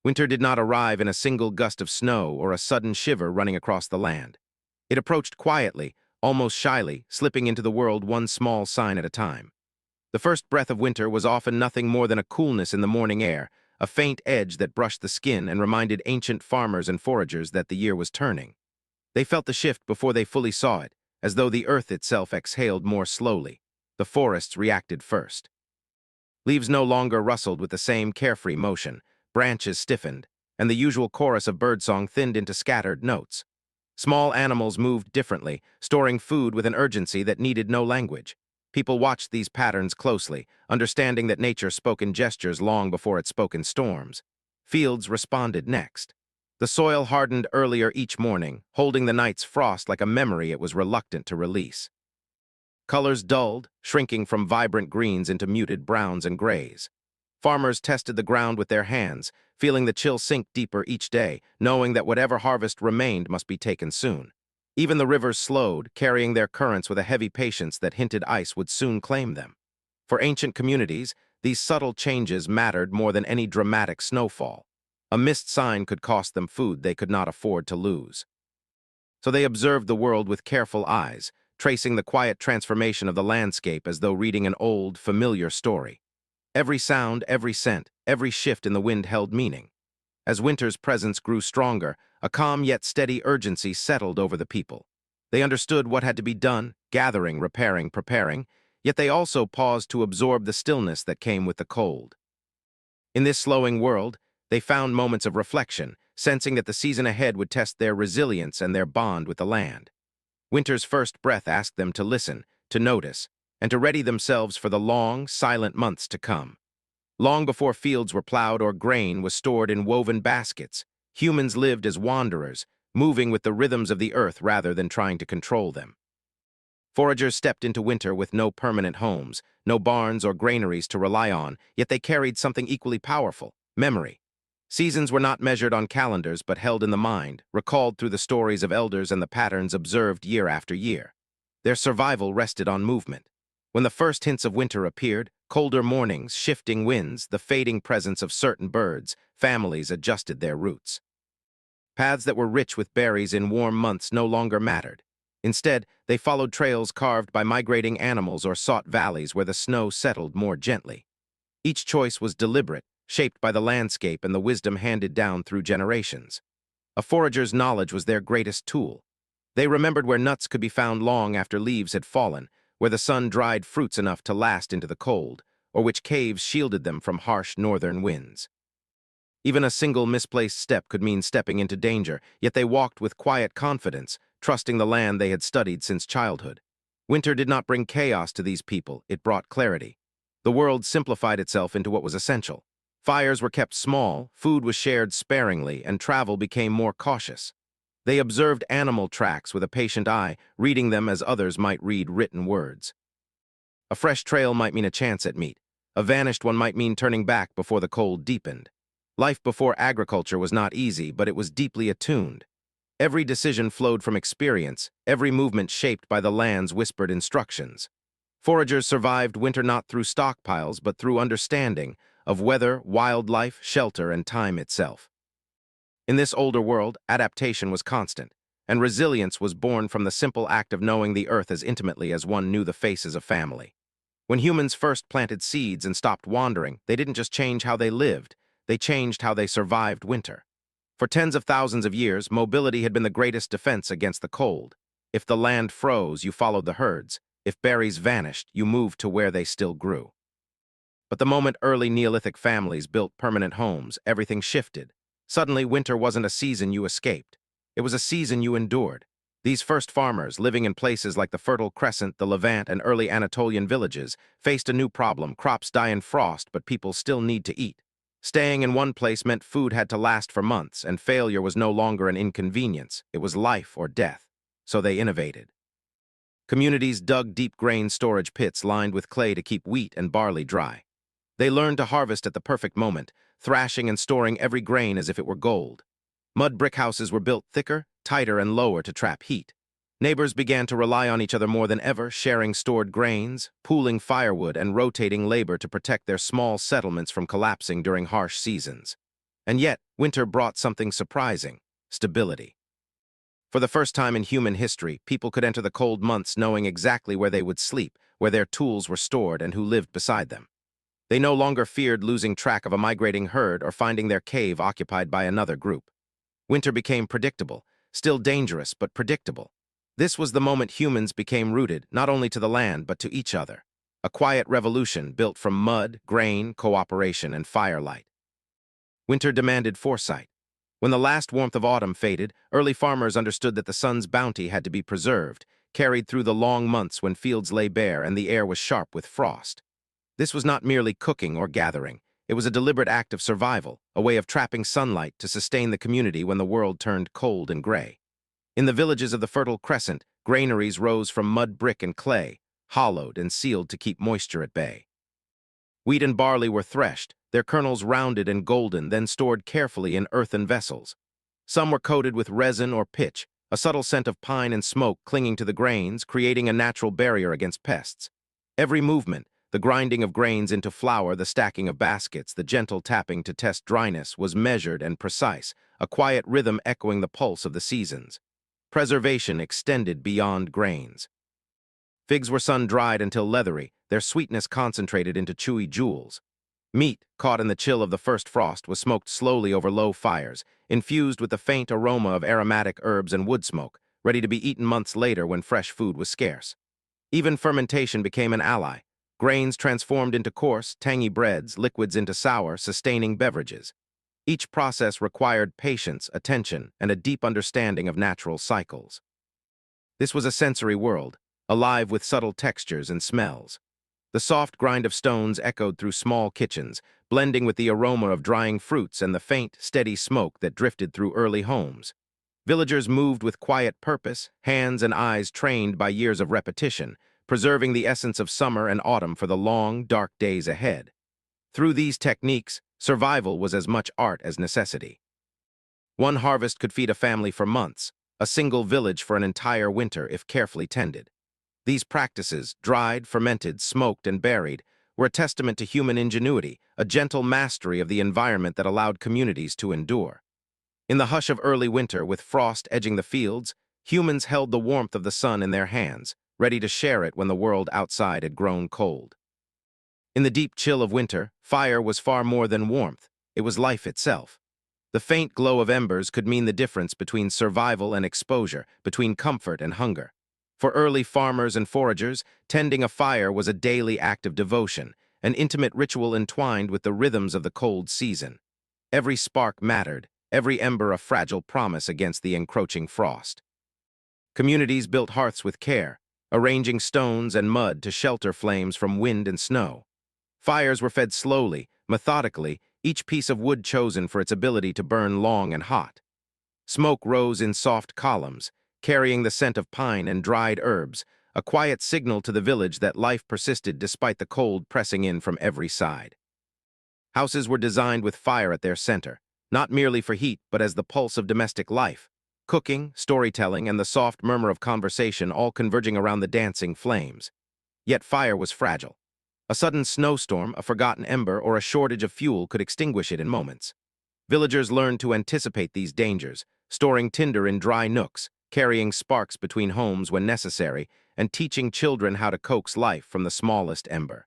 Winter did not arrive in a single gust of snow or a sudden shiver running across the land. It approached quietly, almost shyly, slipping into the world one small sign at a time. The first breath of winter was often nothing more than a coolness in the morning air, a faint edge that brushed the skin and reminded ancient farmers and foragers that the year was turning. They felt the shift before they fully saw it, as though the earth itself exhaled more slowly. The forests reacted first. Leaves no longer rustled with the same carefree motion, branches stiffened, and the usual chorus of birdsong thinned into scattered notes. Small animals moved differently, storing food with an urgency that needed no language. People watched these patterns closely, understanding that nature spoke in gestures long before it spoke in storms. Fields responded next. The soil hardened earlier each morning, holding the night's frost like a memory it was reluctant to release. Colors dulled, shrinking from vibrant greens into muted browns and grays. Farmers tested the ground with their hands, feeling the chill sink deeper each day, knowing that whatever harvest remained must be taken soon. Even the rivers slowed, carrying their currents with a heavy patience that hinted ice would soon claim them. For ancient communities, these subtle changes mattered more than any dramatic snowfall. A missed sign could cost them food they could not afford to lose. So they observed the world with careful eyes, tracing the quiet transformation of the landscape as though reading an old, familiar story. Every sound, every scent, every shift in the wind held meaning. As winter's presence grew stronger, a calm yet steady urgency settled over the people. They understood what had to be done, gathering, repairing, preparing, yet they also paused to absorb the stillness that came with the cold. In this slowing world, they found moments of reflection, sensing that the season ahead would test their resilience and their bond with the land. Winter's first breath asked them to listen, to notice, and to ready themselves for the long, silent months to come. Long before fields were plowed or grain was stored in woven baskets, humans lived as wanderers, moving with the rhythms of the earth rather than trying to control them. Foragers stepped into winter with no permanent homes, no barns or granaries to rely on, yet they carried something equally powerful: memory. Seasons were not measured on calendars but held in the mind, recalled through the stories of elders and the patterns observed year after year. Their survival rested on movement. When the first hints of winter appeared, colder mornings, shifting winds, the fading presence of certain birds, families adjusted their routes. Paths that were rich with berries in warm months no longer mattered. Instead, they followed trails carved by migrating animals or sought valleys where the snow settled more gently. Each choice was deliberate, shaped by the landscape and the wisdom handed down through generations. A forager's knowledge was their greatest tool. They remembered where nuts could be found long after leaves had fallen, where the sun dried fruits enough to last into the cold, or which caves shielded them from harsh northern winds. Even a single misplaced step could mean stepping into danger, yet they walked with quiet confidence, trusting the land they had studied since childhood. Winter did not bring chaos to these people, it brought clarity. The world simplified itself into what was essential. Fires were kept small, food was shared sparingly, and travel became more cautious. They observed animal tracks with a patient eye, reading them as others might read written words. A fresh trail might mean a chance at meat. A vanished one might mean turning back before the cold deepened. Life before agriculture was not easy, but it was deeply attuned. Every decision flowed from experience, every movement shaped by the land's whispered instructions. Foragers survived winter not through stockpiles, but through understanding of weather, wildlife, shelter, and time itself. In this older world, adaptation was constant, and resilience was born from the simple act of knowing the earth as intimately as one knew the faces of family. When humans first planted seeds and stopped wandering, they didn't just change how they lived, they changed how they survived winter. For tens of thousands of years, mobility had been the greatest defense against the cold. If the land froze, you followed the herds. If berries vanished, you moved to where they still grew. But the moment early Neolithic families built permanent homes, everything shifted. Suddenly, winter wasn't a season you escaped. It was a season you endured. These first farmers, living in places like the Fertile Crescent, the Levant, and early Anatolian villages, faced a new problem. Crops die in frost, but people still need to eat. Staying in one place meant food had to last for months, and failure was no longer an inconvenience. It was life or death. So they innovated. Communities dug deep grain storage pits lined with clay to keep wheat and barley dry. They learned to harvest at the perfect moment, thrashing and storing every grain as if it were gold. Mud brick houses were built thicker, tighter, and lower to trap heat. Neighbors began to rely on each other more than ever, sharing stored grains, pooling firewood, and rotating labor to protect their small settlements from collapsing during harsh seasons. And yet, winter brought something surprising: stability. For the first time in human history, people could enter the cold months knowing exactly where they would sleep, where their tools were stored, and who lived beside them. They no longer feared losing track of a migrating herd or finding their cave occupied by another group. Winter became predictable, still dangerous, but predictable. This was the moment humans became rooted not only to the land but to each other. A quiet revolution built from mud, grain, cooperation, and firelight. Winter demanded foresight. When the last warmth of autumn faded, early farmers understood that the sun's bounty had to be preserved, carried through the long months when fields lay bare and the air was sharp with frost. This was not merely cooking or gathering. It was a deliberate act of survival, a way of trapping sunlight to sustain the community when the world turned cold and gray. In the villages of the Fertile Crescent, granaries rose from mud, brick, and clay, hollowed and sealed to keep moisture at bay. Wheat and barley were threshed, their kernels rounded and golden, then stored carefully in earthen vessels. Some were coated with resin or pitch, a subtle scent of pine and smoke clinging to the grains, creating a natural barrier against pests. Every movement, the grinding of grains into flour, the stacking of baskets, the gentle tapping to test dryness, was measured and precise, a quiet rhythm echoing the pulse of the seasons. Preservation extended beyond grains. Figs were sun-dried until leathery, their sweetness concentrated into chewy jewels. Meat, caught in the chill of the first frost, was smoked slowly over low fires, infused with the faint aroma of aromatic herbs and wood smoke, ready to be eaten months later when fresh food was scarce. Even fermentation became an ally. Grains transformed into coarse, tangy breads, liquids into sour, sustaining beverages. Each process required patience, attention, and a deep understanding of natural cycles. This was a sensory world, alive with subtle textures and smells. The soft grind of stones echoed through small kitchens, blending with the aroma of drying fruits and the faint, steady smoke that drifted through early homes. Villagers moved with quiet purpose, hands and eyes trained by years of repetition, preserving the essence of summer and autumn for the long, dark days ahead. Through these techniques, survival was as much art as necessity. One harvest could feed a family for months, a single village for an entire winter if carefully tended. These practices, dried, fermented, smoked, and buried, were a testament to human ingenuity, a gentle mastery of the environment that allowed communities to endure. In the hush of early winter, with frost edging the fields, humans held the warmth of the sun in their hands, ready to share it when the world outside had grown cold. In the deep chill of winter, fire was far more than warmth. It was life itself. The faint glow of embers could mean the difference between survival and exposure, between comfort and hunger. For early farmers and foragers, tending a fire was a daily act of devotion, an intimate ritual entwined with the rhythms of the cold season. Every spark mattered, every ember a fragile promise against the encroaching frost. Communities built hearths with care, arranging stones and mud to shelter flames from wind and snow. Fires were fed slowly, methodically, each piece of wood chosen for its ability to burn long and hot. Smoke rose in soft columns, carrying the scent of pine and dried herbs, a quiet signal to the village that life persisted despite the cold pressing in from every side. Houses were designed with fire at their center, not merely for heat but as the pulse of domestic life. Cooking, storytelling, and the soft murmur of conversation all converging around the dancing flames. Yet fire was fragile. A sudden snowstorm, a forgotten ember, or a shortage of fuel could extinguish it in moments. Villagers learned to anticipate these dangers, storing tinder in dry nooks, carrying sparks between homes when necessary, and teaching children how to coax life from the smallest ember.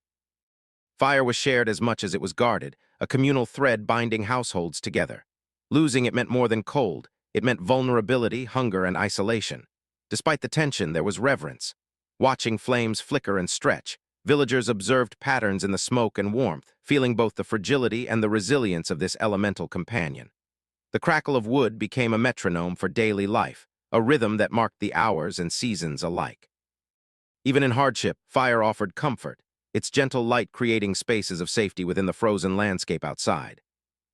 Fire was shared as much as it was guarded, a communal thread binding households together. Losing it meant more than cold. It meant vulnerability, hunger, and isolation. Despite the tension, there was reverence. Watching flames flicker and stretch, villagers observed patterns in the smoke and warmth, feeling both the fragility and the resilience of this elemental companion. The crackle of wood became a metronome for daily life, a rhythm that marked the hours and seasons alike. Even in hardship, fire offered comfort, its gentle light creating spaces of safety within the frozen landscape outside.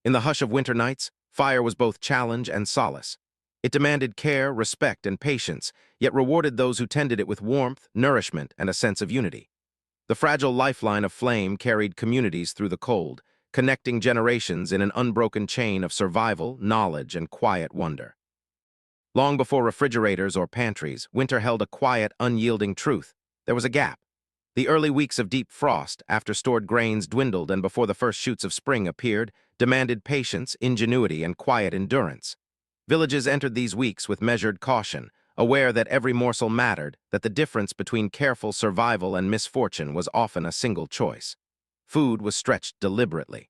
In the hush of winter nights, fire was both challenge and solace. It demanded care, respect, and patience, yet rewarded those who tended it with warmth, nourishment, and a sense of unity. The fragile lifeline of flame carried communities through the cold, connecting generations in an unbroken chain of survival, knowledge, and quiet wonder. Long before refrigerators or pantries, winter held a quiet, unyielding truth. There was a gap. The early weeks of deep frost, after stored grains dwindled and before the first shoots of spring appeared, demanded patience, ingenuity, and quiet endurance. Villages entered these weeks with measured caution, aware that every morsel mattered, that the difference between careful survival and misfortune was often a single choice. Food was stretched deliberately.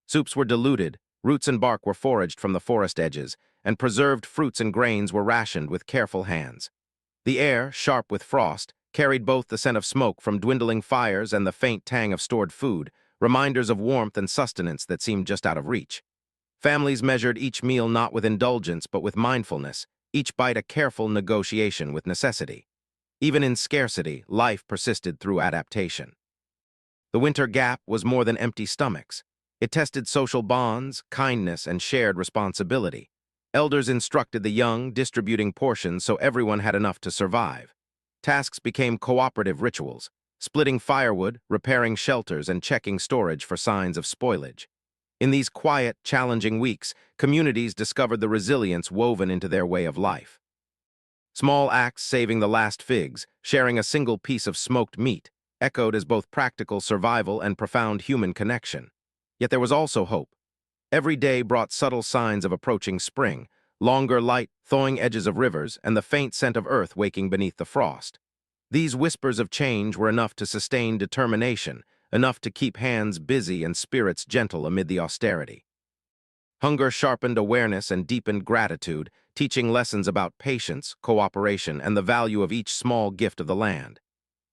Soups were diluted, roots and bark were foraged from the forest edges, and preserved fruits and grains were rationed with careful hands. The air, sharp with frost, carried both the scent of smoke from dwindling fires and the faint tang of stored food, reminders of warmth and sustenance that seemed just out of reach. Families measured each meal not with indulgence but with mindfulness, each bite a careful negotiation with necessity. Even in scarcity, life persisted through adaptation. The winter gap was more than empty stomachs. It tested social bonds, kindness, and shared responsibility. Elders instructed the young, distributing portions so everyone had enough to survive. Tasks became cooperative rituals, splitting firewood, repairing shelters, and checking storage for signs of spoilage. In these quiet, challenging weeks, communities discovered the resilience woven into their way of life. Small acts saving the last figs, sharing a single piece of smoked meat, echoed as both practical survival and profound human connection. Yet there was also hope. Every day brought subtle signs of approaching spring, longer light, thawing edges of rivers, and the faint scent of earth waking beneath the frost. These whispers of change were enough to sustain determination, enough to keep hands busy and spirits gentle amid the austerity. Hunger sharpened awareness and deepened gratitude, teaching lessons about patience, cooperation, and the value of each small gift of the land.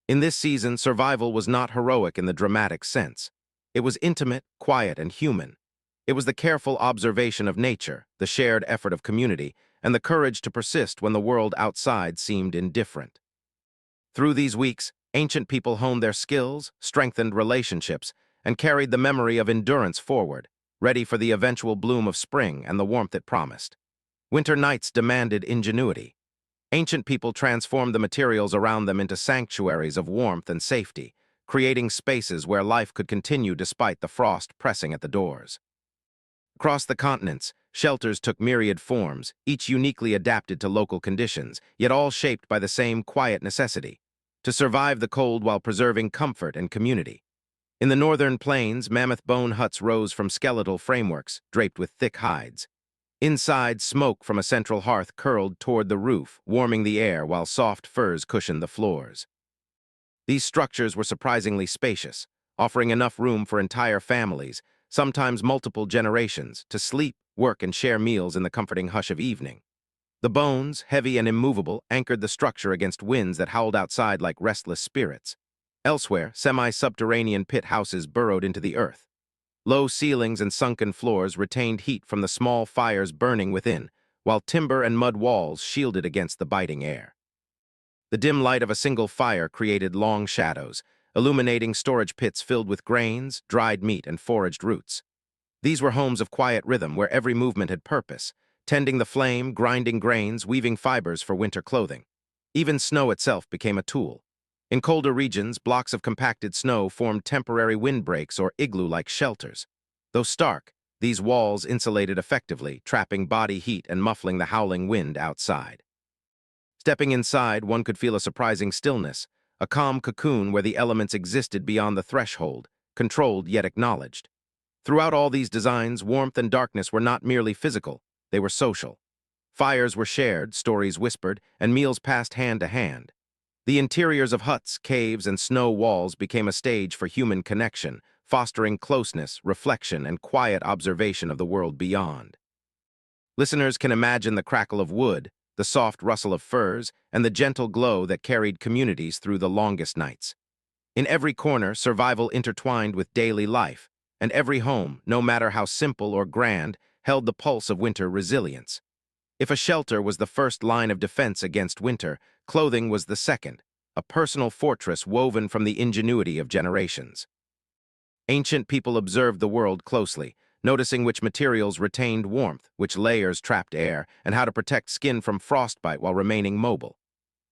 In this season, survival was not heroic in the dramatic sense. It was intimate, quiet, and human. It was the careful observation of nature, the shared effort of community, and the courage to persist when the world outside seemed indifferent. Through these weeks, ancient people honed their skills, strengthened relationships, and carried the memory of endurance forward, ready for the eventual bloom of spring and the warmth it promised. Winter nights demanded ingenuity. Ancient people transformed the materials around them into sanctuaries of warmth and safety, creating spaces where life could continue despite the frost pressing at the doors. Across the continents, shelters took myriad forms, each uniquely adapted to local conditions, yet all shaped by the same quiet necessity: to survive the cold while preserving comfort and community. In the northern plains, mammoth bone huts rose from skeletal frameworks, draped with thick hides. Inside, smoke from a central hearth curled toward the roof, warming the air while soft furs cushioned the floors. These structures were surprisingly spacious, offering enough room for entire families, sometimes multiple generations, to sleep, work, and share meals in the comforting hush of evening. The bones, heavy and immovable, anchored the structure against winds that howled outside like restless spirits. Elsewhere, semi-subterranean pit houses burrowed into the earth. Low ceilings and sunken floors retained heat from the small fires burning within, while timber and mud walls shielded against the biting air. The dim light of a single fire created long shadows, illuminating storage pits filled with grains, dried meat, and foraged roots. These were homes of quiet rhythm where every movement had purpose, tending the flame, grinding grains, weaving fibers for winter clothing. Even snow itself became a tool. In colder regions, blocks of compacted snow formed temporary windbreaks or igloo-like shelters. Though stark, these walls insulated effectively, trapping body heat and muffling the howling wind outside. Stepping inside, one could feel a surprising stillness, a calm cocoon where the elements existed beyond the threshold, controlled yet acknowledged. Throughout all these designs, warmth and darkness were not merely physical, they were social. Fires were shared, stories whispered, and meals passed hand to hand. The interiors of huts, caves, and snow walls became a stage for human connection, fostering closeness, reflection, and quiet observation of the world beyond. Listeners can imagine the crackle of wood, the soft rustle of furs, and the gentle glow that carried communities through the longest nights. In every corner, survival intertwined with daily life, and every home, no matter how simple or grand, held the pulse of winter resilience. If a shelter was the first line of defense against winter, clothing was the second, a personal fortress woven from the ingenuity of generations. Ancient people observed the world closely, noticing which materials retained warmth, which layers trapped air, and how to protect skin from frostbite while remaining mobile.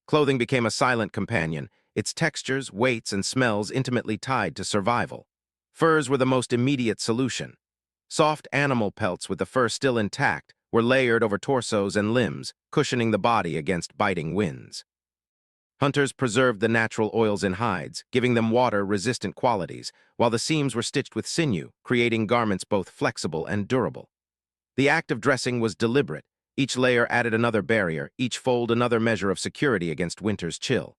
Clothing became a silent companion, its textures, weights, and smells intimately tied to survival. Furs were the most immediate solution. Soft animal pelts with the fur still intact were layered over torsos and limbs, cushioning the body against biting winds. Hunters preserved the natural oils in hides, giving them water-resistant qualities, while the seams were stitched with sinew, creating garments both flexible and durable. The act of dressing was deliberate. Each layer added another barrier, each fold another measure of security against winter's chill.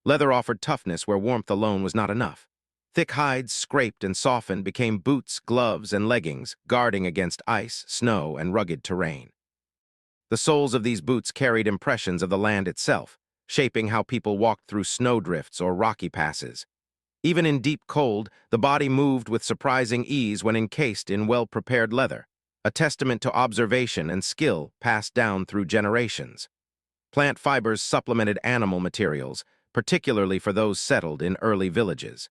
Leather offered toughness where warmth alone was not enough. Thick hides, scraped and softened, became boots, gloves, and leggings, guarding against ice, snow, and rugged terrain. The soles of these boots carried impressions of the land itself, shaping how people walked through snowdrifts or rocky passes. Even in deep cold, the body moved with surprising ease when encased in well-prepared leather, a testament to observation and skill passed down through generations. Plant fibers supplemented animal materials, particularly for those settled in early villages.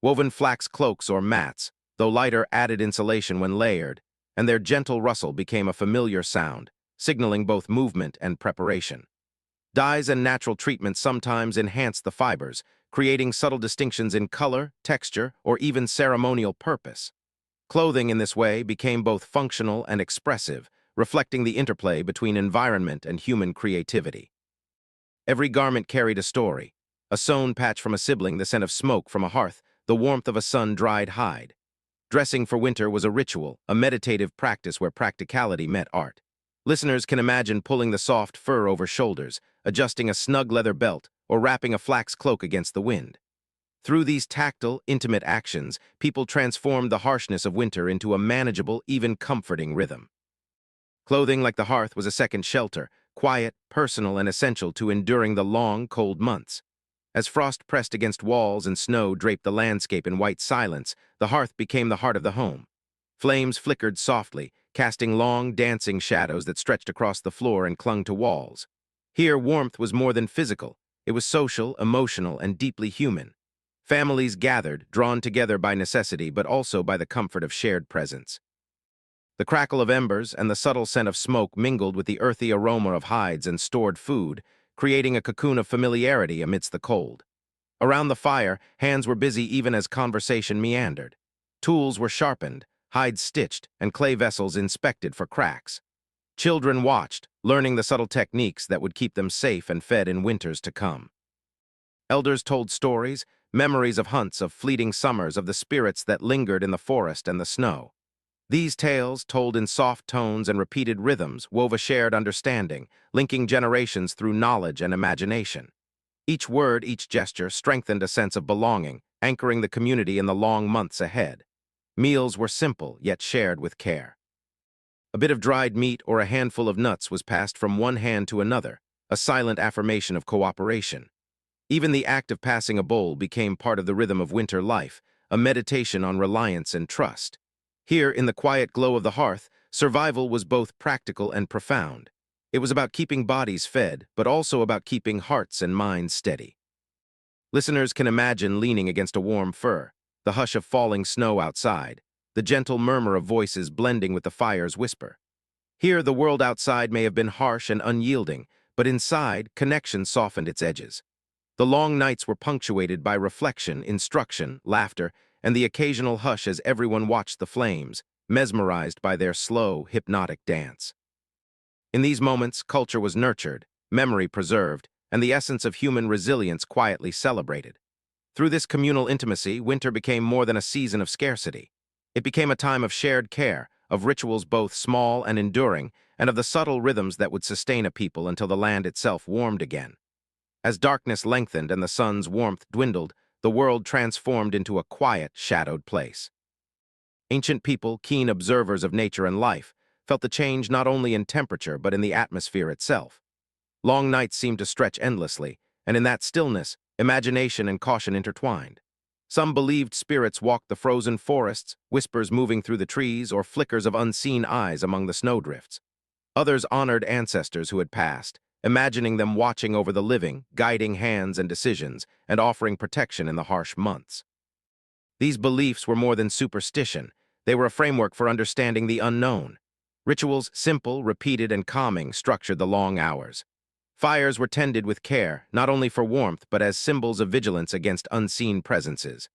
Woven flax cloaks or mats, though lighter, added insulation when layered, and their gentle rustle became a familiar sound, signaling both movement and preparation. Dyes and natural treatments sometimes enhanced the fibers, creating subtle distinctions in color, texture, or even ceremonial purpose. Clothing in this way became both functional and expressive, reflecting the interplay between environment and human creativity. Every garment carried a story: a sewn patch from a sibling, the scent of smoke from a hearth, the warmth of a sun-dried hide. Dressing for winter was a ritual, a meditative practice where practicality met art. Listeners can imagine pulling the soft fur over shoulders, adjusting a snug leather belt, or wrapping a flax cloak against the wind. Through these tactile, intimate actions, people transformed the harshness of winter into a manageable, even comforting rhythm. Clothing like the hearth was a second shelter, quiet, personal, and essential to enduring the long, cold months. As frost pressed against walls and snow draped the landscape in white silence, the hearth became the heart of the home. Flames flickered softly, casting long, dancing shadows that stretched across the floor and clung to walls. Here, warmth was more than physical. It was social, emotional, and deeply human. Families gathered, drawn together by necessity but also by the comfort of shared presence. The crackle of embers and the subtle scent of smoke mingled with the earthy aroma of hides and stored food, creating a cocoon of familiarity amidst the cold. Around the fire, hands were busy even as conversation meandered. Tools were sharpened, hides stitched, and clay vessels inspected for cracks. Children watched, learning the subtle techniques that would keep them safe and fed in winters to come. Elders told stories, memories of hunts, of fleeting summers, of the spirits that lingered in the forest and the snow. These tales, told in soft tones and repeated rhythms, wove a shared understanding, linking generations through knowledge and imagination. Each word, each gesture strengthened a sense of belonging, anchoring the community in the long months ahead. Meals were simple, yet shared with care. A bit of dried meat or a handful of nuts was passed from one hand to another, a silent affirmation of cooperation. Even the act of passing a bowl became part of the rhythm of winter life, a meditation on reliance and trust. Here, in the quiet glow of the hearth, survival was both practical and profound. It was about keeping bodies fed, but also about keeping hearts and minds steady. Listeners can imagine leaning against a warm fur, the hush of falling snow outside, the gentle murmur of voices blending with the fire's whisper. Here, the world outside may have been harsh and unyielding, but inside, connection softened its edges. The long nights were punctuated by reflection, instruction, laughter, and the occasional hush as everyone watched the flames, mesmerized by their slow, hypnotic dance. In these moments, culture was nurtured, memory preserved, and the essence of human resilience quietly celebrated. Through this communal intimacy, winter became more than a season of scarcity. It became a time of shared care, of rituals both small and enduring, and of the subtle rhythms that would sustain a people until the land itself warmed again. As darkness lengthened and the sun's warmth dwindled, the world transformed into a quiet, shadowed place. Ancient people, keen observers of nature and life, felt the change not only in temperature but in the atmosphere itself. Long nights seemed to stretch endlessly, and in that stillness, imagination and caution intertwined. Some believed spirits walked the frozen forests, whispers moving through the trees or flickers of unseen eyes among the snowdrifts. Others honored ancestors who had passed, imagining them watching over the living, guiding hands and decisions, and offering protection in the harsh months. These beliefs were more than superstition. They were a framework for understanding the unknown. Rituals, simple, repeated, and calming, structured the long hours. Fires were tended with care, not only for warmth but as symbols of vigilance against unseen presences.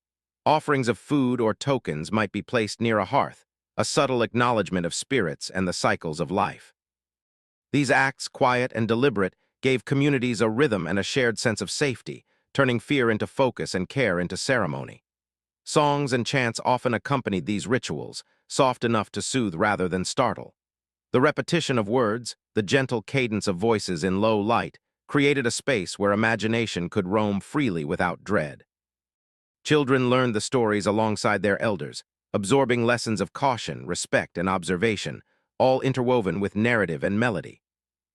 Offerings of food or tokens might be placed near a hearth, a subtle acknowledgement of spirits and the cycles of life. These acts, quiet and deliberate, gave communities a rhythm and a shared sense of safety, turning fear into focus and care into ceremony. Songs and chants often accompanied these rituals, soft enough to soothe rather than startle. The repetition of words, the gentle cadence of voices in low light, created a space where imagination could roam freely without dread. Children learned the stories alongside their elders, absorbing lessons of caution, respect, and observation, all interwoven with narrative and melody.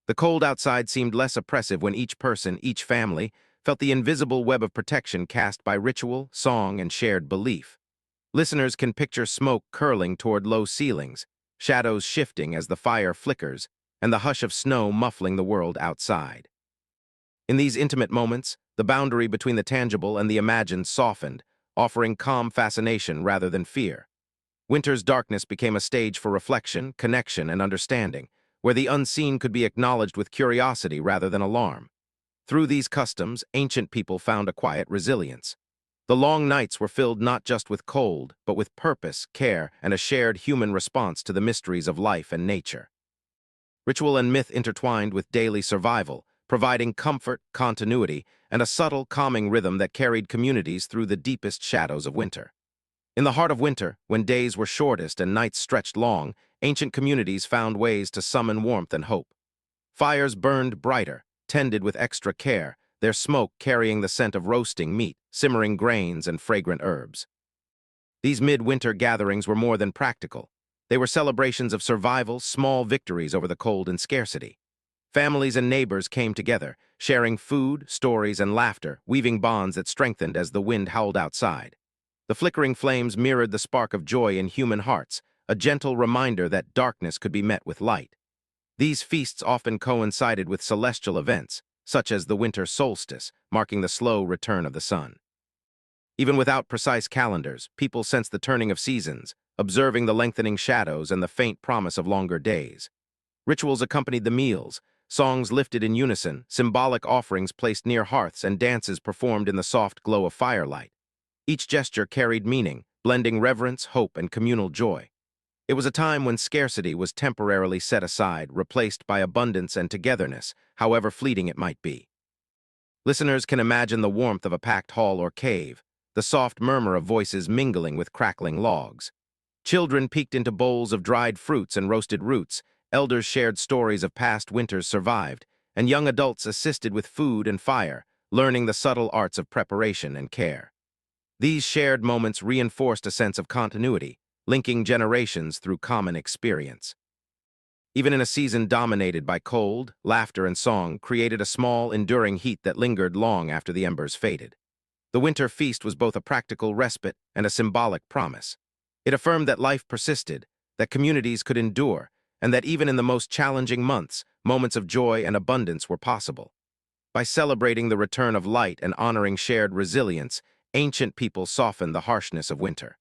The cold outside seemed less oppressive when each person, each family, felt the invisible web of protection cast by ritual, song, and shared belief. Listeners can picture smoke curling toward low ceilings, shadows shifting as the fire flickers, and the hush of snow muffling the world outside. In these intimate moments, the boundary between the tangible and the imagined softened, offering calm fascination rather than fear. Winter's darkness became a stage for reflection, connection, and understanding, where the unseen could be acknowledged with curiosity rather than alarm. Through these customs, ancient people found a quiet resilience. The long nights were filled not just with cold, but with purpose, care, and a shared human response to the mysteries of life and nature. Ritual and myth intertwined with daily survival, providing comfort, continuity, and a subtle, calming rhythm that carried communities through the deepest shadows of winter. In the heart of winter, when days were shortest and nights stretched long, ancient communities found ways to summon warmth and hope. Fires burned brighter, tended with extra care, their smoke carrying the scent of roasting meat, simmering grains, and fragrant herbs. These midwinter gatherings were more than practical. They were celebrations of survival, small victories over the cold and scarcity. Families and neighbors came together, sharing food, stories, and laughter, weaving bonds that strengthened as the wind howled outside. The flickering flames mirrored the spark of joy in human hearts, a gentle reminder that darkness could be met with light. These feasts often coincided with celestial events, such as the winter solstice, marking the slow return of the sun. Even without precise calendars, people sensed the turning of seasons, observing the lengthening shadows and the faint promise of longer days. Rituals accompanied the meals, songs lifted in unison, symbolic offerings placed near hearths, and dances performed in the soft glow of firelight. Each gesture carried meaning, blending reverence, hope, and communal joy. It was a time when scarcity was temporarily set aside, replaced by abundance and togetherness, however fleeting it might be. Listeners can imagine the warmth of a packed hall or cave, the soft murmur of voices mingling with crackling logs. Children peeked into bowls of dried fruits and roasted roots, elders shared stories of past winters survived, and young adults assisted with food and fire, learning the subtle arts of preparation and care. These shared moments reinforced a sense of continuity, linking generations through common experience. Even in a season dominated by cold, laughter and song created a small, enduring heat that lingered long after the embers faded. The winter feast was both a practical respite and a symbolic promise. It affirmed that life persisted, that communities could endure, and that even in the most challenging months, moments of joy and abundance were possible. By celebrating the return of light and honoring shared resilience, ancient people softened the harshness of winter.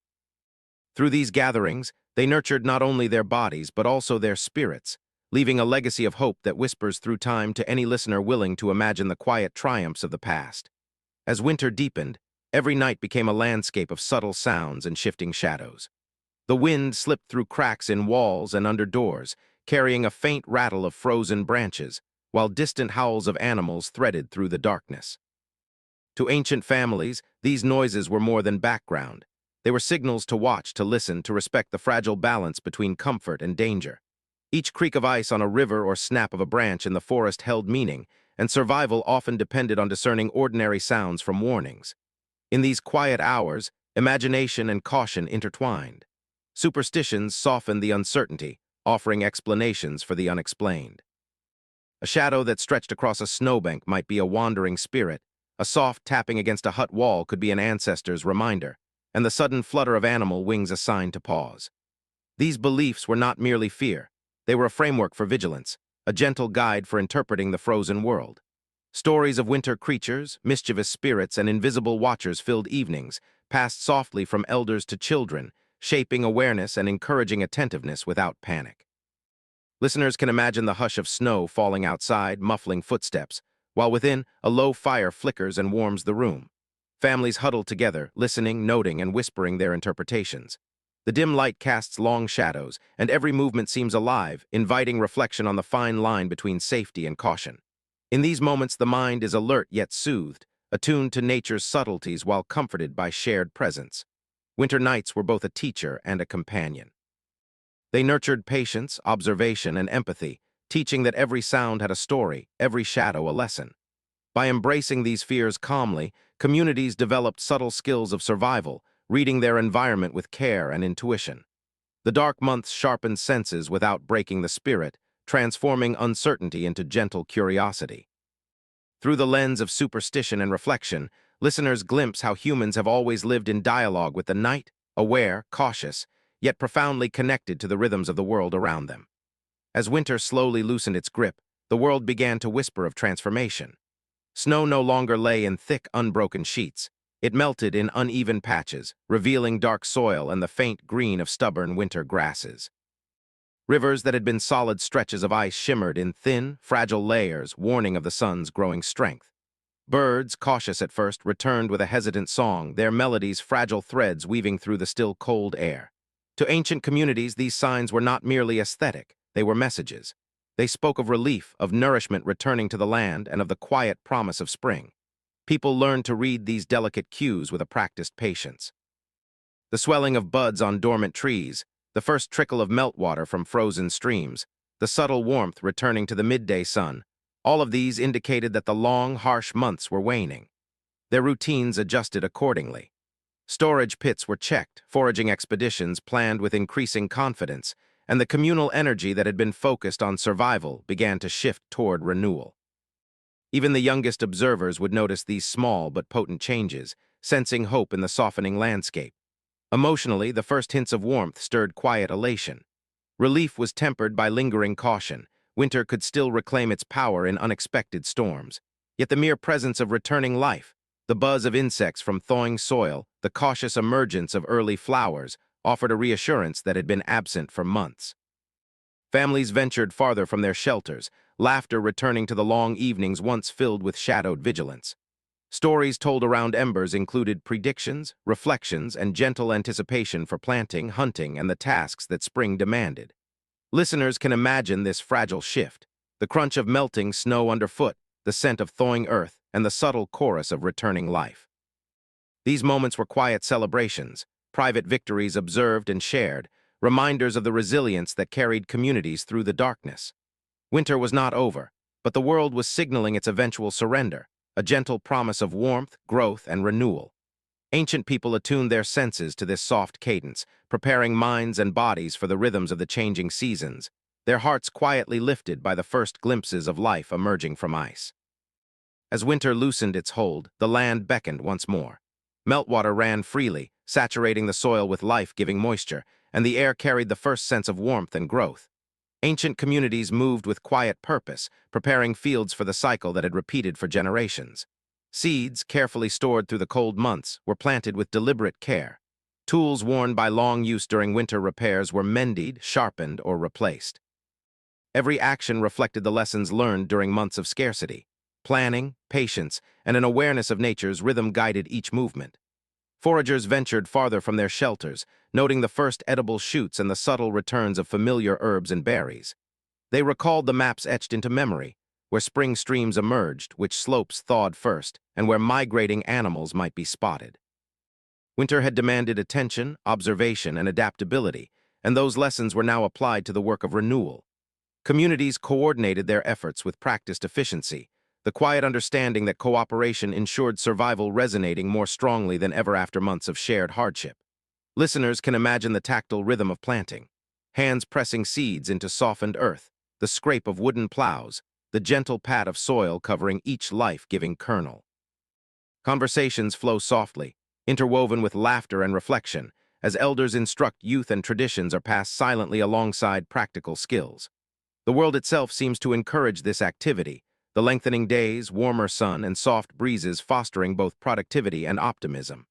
Through these gatherings, they nurtured not only their bodies but also their spirits, leaving a legacy of hope that whispers through time to any listener willing to imagine the quiet triumphs of the past. As winter deepened, every night became a landscape of subtle sounds and shifting shadows. The wind slipped through cracks in walls and under doors, carrying a faint rattle of frozen branches, while distant howls of animals threaded through the darkness. To ancient families, these noises were more than background. They were signals to watch, to listen, to respect the fragile balance between comfort and danger. Each creak of ice on a river or snap of a branch in the forest held meaning, and survival often depended on discerning ordinary sounds from warnings. In these quiet hours, imagination and caution intertwined. Superstitions softened the uncertainty, offering explanations for the unexplained. A shadow that stretched across a snowbank might be a wandering spirit, a soft tapping against a hut wall could be an ancestor's reminder, and the sudden flutter of animal wings a sign to pause. These beliefs were not merely fear. They were a framework for vigilance, a gentle guide for interpreting the frozen world. Stories of winter creatures, mischievous spirits, and invisible watchers filled evenings, passed softly from elders to children, shaping awareness and encouraging attentiveness without panic. Listeners can imagine the hush of snow falling outside, muffling footsteps, while within, a low fire flickers and warms the room. Families huddle together, listening, noting, and whispering their interpretations. The dim light casts long shadows, and every movement seems alive, inviting reflection on the fine line between safety and caution. In these moments, the mind is alert yet soothed, attuned to nature's subtleties while comforted by shared presence. Winter nights were both a teacher and a companion. They nurtured patience, observation, and empathy, teaching that every sound had a story, every shadow a lesson. By embracing these fears calmly, communities developed subtle skills of survival, reading their environment with care and intuition. The dark months sharpened senses without breaking the spirit, transforming uncertainty into gentle curiosity. Through the lens of superstition and reflection, listeners glimpse how humans have always lived in dialogue with the night, aware, cautious, yet profoundly connected to the rhythms of the world around them. As winter slowly loosened its grip, the world began to whisper of transformation. Snow no longer lay in thick, unbroken sheets. It melted in uneven patches, revealing dark soil and the faint green of stubborn winter grasses. Rivers that had been solid stretches of ice shimmered in thin, fragile layers, warning of the sun's growing strength. Birds, cautious at first, returned with a hesitant song, their melodies fragile threads weaving through the still cold air. To ancient communities, these signs were not merely aesthetic, they were messages. They spoke of relief, of nourishment returning to the land, and of the quiet promise of spring. People learned to read these delicate cues with a practiced patience. The swelling of buds on dormant trees, the first trickle of meltwater from frozen streams, the subtle warmth returning to the midday sun, all of these indicated that the long, harsh months were waning. Their routines adjusted accordingly. Storage pits were checked, foraging expeditions planned with increasing confidence, and the communal energy that had been focused on survival began to shift toward renewal. Even the youngest observers would notice these small but potent changes, sensing hope in the softening landscape. Emotionally, the first hints of warmth stirred quiet elation. Relief was tempered by lingering caution. Winter could still reclaim its power in unexpected storms. Yet the mere presence of returning life, the buzz of insects from thawing soil, the cautious emergence of early flowers, offered a reassurance that had been absent for months. Families ventured farther from their shelters, laughter returning to the long evenings once filled with shadowed vigilance. Stories told around embers included predictions, reflections, and gentle anticipation for planting, hunting, and the tasks that spring demanded. Listeners can imagine this fragile shift, the crunch of melting snow underfoot, the scent of thawing earth, and the subtle chorus of returning life. These moments were quiet celebrations, private victories observed and shared, reminders of the resilience that carried communities through the darkness. Winter was not over, but the world was signaling its eventual surrender, a gentle promise of warmth, growth, and renewal. Ancient people attuned their senses to this soft cadence, preparing minds and bodies for the rhythms of the changing seasons, their hearts quietly lifted by the first glimpses of life emerging from ice. As winter loosened its hold, the land beckoned once more. Meltwater ran freely, saturating the soil with life-giving moisture, and the air carried the first sense of warmth and growth. Ancient communities moved with quiet purpose, preparing fields for the cycle that had repeated for generations. Seeds, carefully stored through the cold months, were planted with deliberate care. Tools worn by long use during winter repairs were mended, sharpened, or replaced. Every action reflected the lessons learned during months of scarcity. Planning, patience, and an awareness of nature's rhythm guided each movement. Foragers ventured farther from their shelters, noting the first edible shoots and the subtle returns of familiar herbs and berries. They recalled the maps etched into memory, where spring streams emerged, which slopes thawed first, and where migrating animals might be spotted. Winter had demanded attention, observation, and adaptability, and those lessons were now applied to the work of renewal. Communities coordinated their efforts with practiced efficiency, the quiet understanding that cooperation ensured survival resonating more strongly than ever after months of shared hardship. Listeners can imagine the tactile rhythm of planting, hands pressing seeds into softened earth, the scrape of wooden plows, the gentle pat of soil covering each life-giving kernel. Conversations flow softly, interwoven with laughter and reflection, as elders instruct youth and traditions are passed silently alongside practical skills. The world itself seems to encourage this activity, the lengthening days, warmer sun, and soft breezes fostering both productivity and optimism.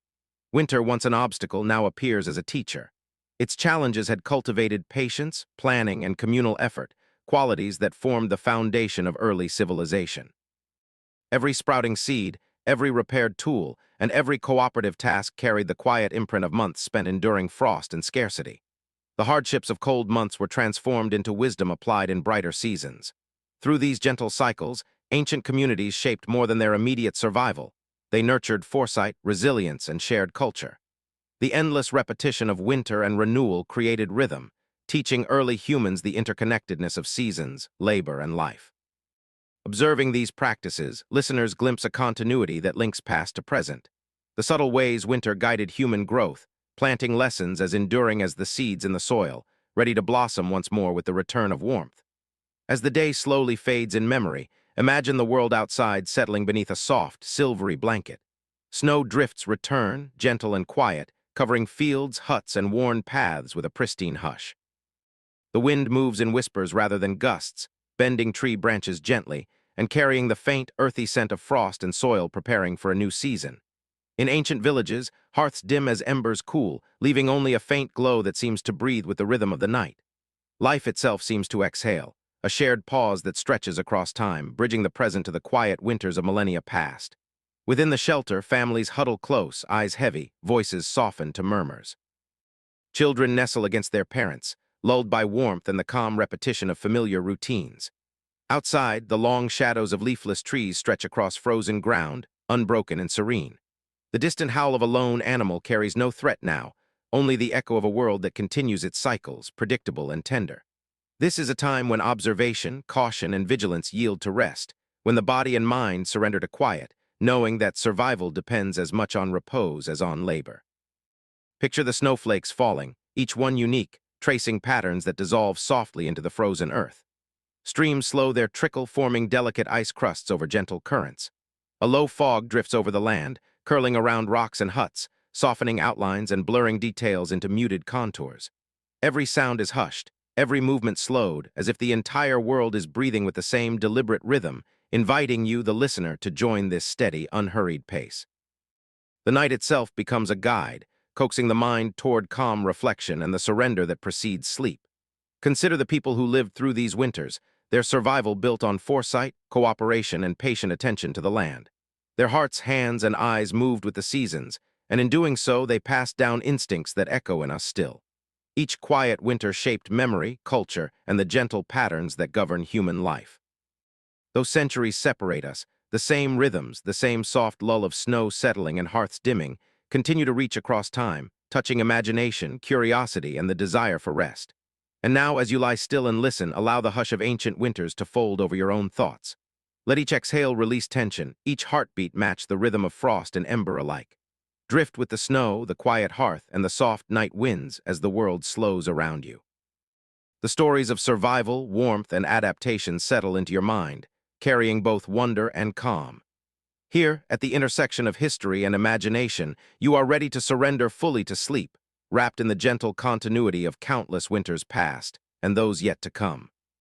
Winter, once an obstacle, now appears as a teacher. Its challenges had cultivated patience, planning, and communal effort, qualities that formed the foundation of early civilization. Every sprouting seed, every repaired tool, and every cooperative task carried the quiet imprint of months spent enduring frost and scarcity. The hardships of cold months were transformed into wisdom applied in brighter seasons. Through these gentle cycles, ancient communities shaped more than their immediate survival. They nurtured foresight, resilience, and shared culture. The endless repetition of winter and renewal created rhythm, teaching early humans the interconnectedness of seasons, labor, and life. Observing these practices, listeners glimpse a continuity that links past to present. The subtle ways winter guided human growth, planting lessons as enduring as the seeds in the soil, ready to blossom once more with the return of warmth. As the day slowly fades in memory, imagine the world outside settling beneath a soft, silvery blanket. Snow drifts return, gentle and quiet, covering fields, huts, and worn paths with a pristine hush. The wind moves in whispers rather than gusts, bending tree branches gently and carrying the faint, earthy scent of frost and soil preparing for a new season. In ancient villages, hearths dim as embers cool, leaving only a faint glow that seems to breathe with the rhythm of the night. Life itself seems to exhale, a shared pause that stretches across time, bridging the present to the quiet winters of millennia past. Within the shelter, families huddle close, eyes heavy, voices soften to murmurs. Children nestle against their parents, lulled by warmth and the calm repetition of familiar routines. Outside, the long shadows of leafless trees stretch across frozen ground, unbroken and serene. The distant howl of a lone animal carries no threat now, only the echo of a world that continues its cycles, predictable and tender. This is a time when observation, caution, and vigilance yield to rest, when the body and mind surrender to quiet, knowing that survival depends as much on repose as on labor. Picture the snowflakes falling, each one unique, tracing patterns that dissolve softly into the frozen earth. Streams slow their trickle, forming delicate ice crusts over gentle currents. A low fog drifts over the land, curling around rocks and huts, softening outlines and blurring details into muted contours. Every sound is hushed, every movement slowed, as if the entire world is breathing with the same deliberate rhythm, inviting you, the listener, to join this steady, unhurried pace. The night itself becomes a guide, coaxing the mind toward calm reflection and the surrender that precedes sleep. Consider the people who lived through these winters, their survival built on foresight, cooperation, and patient attention to the land. Their hearts, hands, and eyes moved with the seasons, and in doing so they passed down instincts that echo in us still. Each quiet winter shaped memory, culture, and the gentle patterns that govern human life. Though centuries separate us, the same rhythms, the same soft lull of snow settling and hearths dimming, continue to reach across time, touching imagination, curiosity, and the desire for rest. And now, as you lie still and listen, allow the hush of ancient winters to fold over your own thoughts. Let each exhale release tension, each heartbeat match the rhythm of frost and ember alike. Drift with the snow, the quiet hearth, and the soft night winds as the world slows around you. The stories of survival, warmth, and adaptation settle into your mind, carrying both wonder and calm. Here, at the intersection of history and imagination, you are ready to surrender fully to sleep, wrapped in the gentle continuity of countless winters past and those yet to come.